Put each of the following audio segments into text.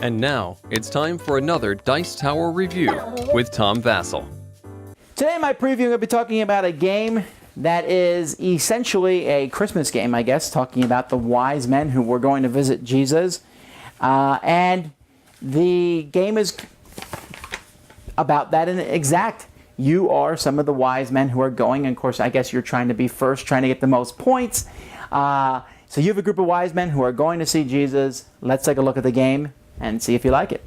And now, it's time for another Dice Tower review with Tom Vasel. Today in my preview, I'm going to be talking about a game that is essentially a Christmas game, I guess, talking about the wise men who were going to visit Jesus. And the game is about that in exact. You are some of the wise men who are going, and of course, I guess you're trying to be first, trying to get the most points. So you have a group of wise men who are going to see Jesus. Let's take a look at the game and see if you like it.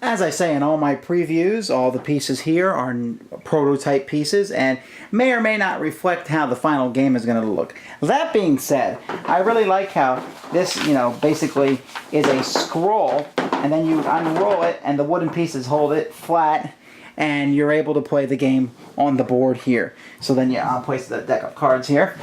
As I say in all my previews, all the pieces here are prototype pieces and may or may not reflect how the final game is going to look. That being said, I really like how this, basically is a scroll, and then you unroll it and the wooden pieces hold it flat, and you're able to play the game on the board here. So then I'll place the deck of cards here.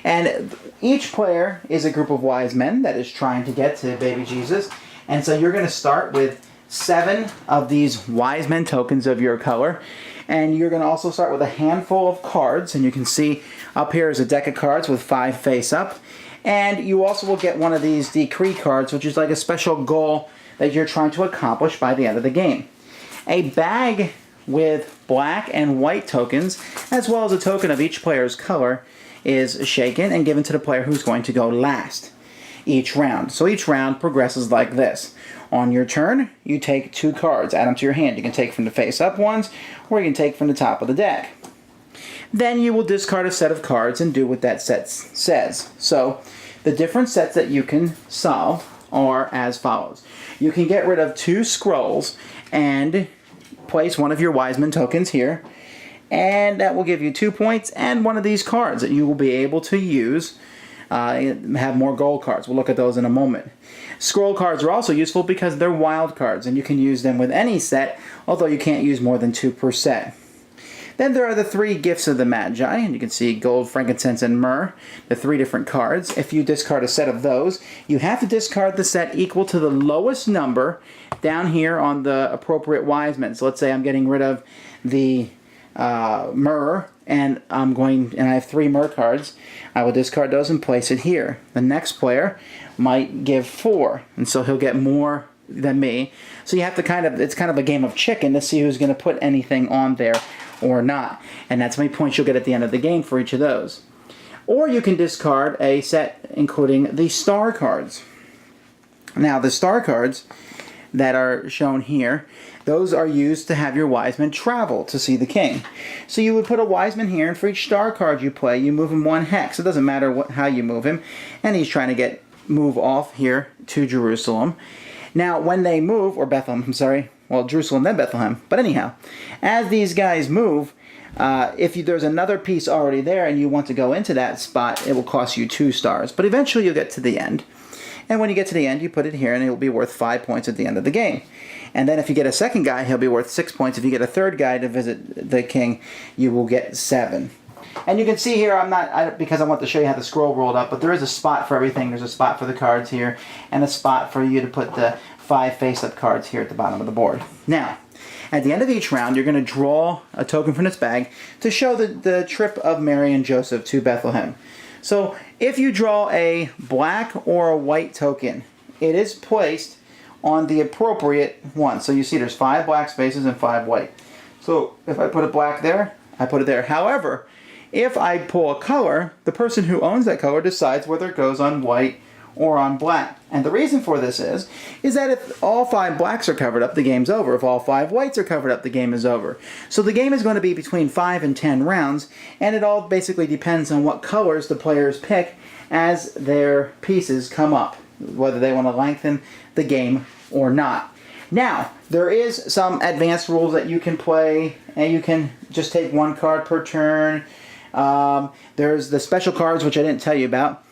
And each player is a group of wise men that is trying to get to baby Jesus. And so you're going to start with 7 of these wise men tokens of your color. And you're going to also start with a handful of cards. And you can see up here is a deck of cards with 5 face up. And you also will get one of these decree cards, which is like a special goal that you're trying to accomplish by the end of the game. A bag with black and white tokens, as well as a token of each player's color, is shaken and given to the player who's going to go last each round. So each round progresses like this. On your turn, you take 2 cards, add them to your hand. You can take from the face-up ones, or you can take from the top of the deck. Then you will discard a set of cards and do what that set says. So the different sets that you can solve are as follows. You can get rid of 2 scrolls and place one of your Wiseman tokens here, and that will give you 2 points and one of these cards that you will be able to use. Have more gold cards. We'll look at those in a moment. Scroll cards are also useful because they're wild cards, and you can use them with any set, although you can't use more than 2 per set. Then there are the 3 gifts of the Magi, and you can see gold, frankincense, and myrrh, the 3 different cards. If you discard a set of those, you have to discard the set equal to the lowest number down here on the appropriate wise men. So let's say I'm getting rid of the myrrh, and I have 3 myrrh cards. I will discard those and place it here. The next player might give 4, and so he'll get more than me. So you have to it's kind of a game of chicken to see who's going to put anything on there or not. And that's how many points you'll get at the end of the game for each of those. Or you can discard a set including the star cards. Now the star cards that are shown here, those are used to have your wise men travel to see the king. So you would put a wise man here, and for each star card you play, you move him 1 hex. It doesn't matter how you move him. And he's trying to move off here to Jerusalem. Now when they move, or Bethlehem, I'm sorry, well, Jerusalem then Bethlehem. But anyhow, as these guys move, if there's another piece already there and you want to go into that spot, it will cost you 2 stars. But eventually you'll get to the end. And when you get to the end, you put it here, and it will be worth 5 points at the end of the game. And then if you get a second guy, he'll be worth 6 points. If you get a third guy to visit the king, you will get 7. And you can see here, because I want to show you how the scroll rolled up, but there is a spot for everything. There's a spot for the cards here, and a spot for you to put the 5 face-up cards here at the bottom of the board. Now, at the end of each round, you're going to draw a token from this bag to show the trip of Mary and Joseph to Bethlehem. So if you draw a black or a white token, it is placed on the appropriate one. So you see there's 5 black spaces and 5 white. So if I put a black there, I put it there. However, if I pull a color, the person who owns that color decides whether it goes on white or on black. And the reason for this is that if all 5 blacks are covered up, the game's over. If all 5 whites are covered up, the game is over. So the game is going to be between 5 and 10 rounds, and it all basically depends on what colors the players pick as their pieces come up, whether they want to lengthen the game or not. Now, there is some advanced rules that you can play, and you can just take 1 card per turn. There's the special cards, which I didn't tell you about.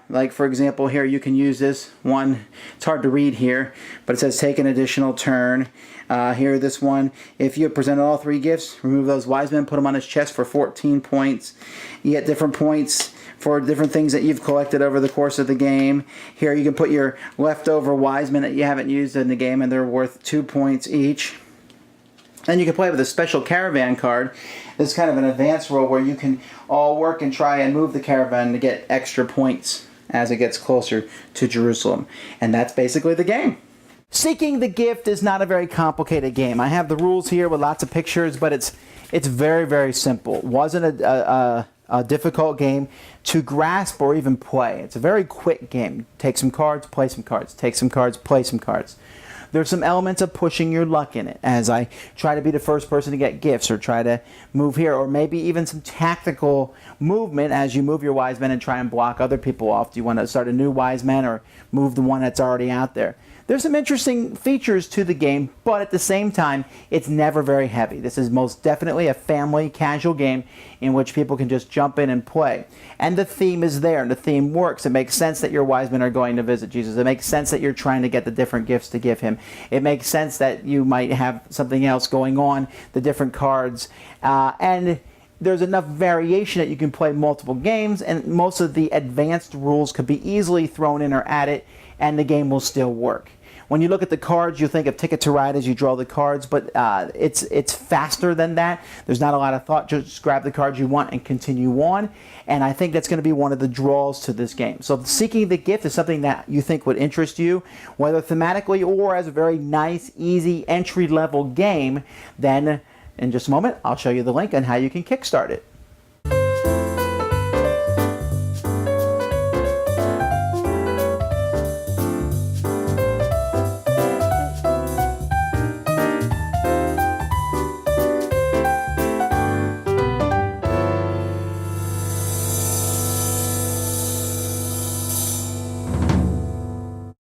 Like, for example, here you can use this one. It's hard to read here, but it says take an additional turn. Here, this one, if you have presented all 3 gifts, remove those wise men, put them on his chest for 14 points. You get different points for different things that you've collected over the course of the game. Here you can put your leftover wise men that you haven't used in the game, and they're worth 2 points each. And you can play with a special caravan card. This is kind of an advanced rule where you can all work and try and move the caravan to get extra points as it gets closer to Jerusalem. And that's basically the game. Seeking the Gift is not a very complicated game. I have the rules here with lots of pictures, but it's very, very simple. It wasn't a difficult game to grasp or even play. It's a very quick game. Take some cards, play some cards. Take some cards, play some cards. There's some elements of pushing your luck in it, as I try to be the first person to get gifts or try to move here, or maybe even some tactical movement as you move your wise men and try and block other people off. Do you want to start a new wise man or move the one that's already out there? There's some interesting features to the game, but at the same time, it's never very heavy. This is most definitely a family, casual game in which people can just jump in and play. And the theme is there, and the theme works. It makes sense that your wise men are going to visit Jesus. It makes sense that you're trying to get the different gifts to give him. It makes sense that you might have something else going on, the different cards, and there's enough variation that you can play multiple games, and most of the advanced rules could be easily thrown in or added, and the game will still work. When you look at the cards, you think of Ticket to Ride as you draw the cards, but it's faster than that. There's not a lot of thought. Just grab the cards you want and continue on. And I think that's going to be one of the draws to this game. So Seeking the Gift is something that you think would interest you, whether thematically or as a very nice, easy, entry-level game. Then in just a moment, I'll show you the link on how you can kickstart it.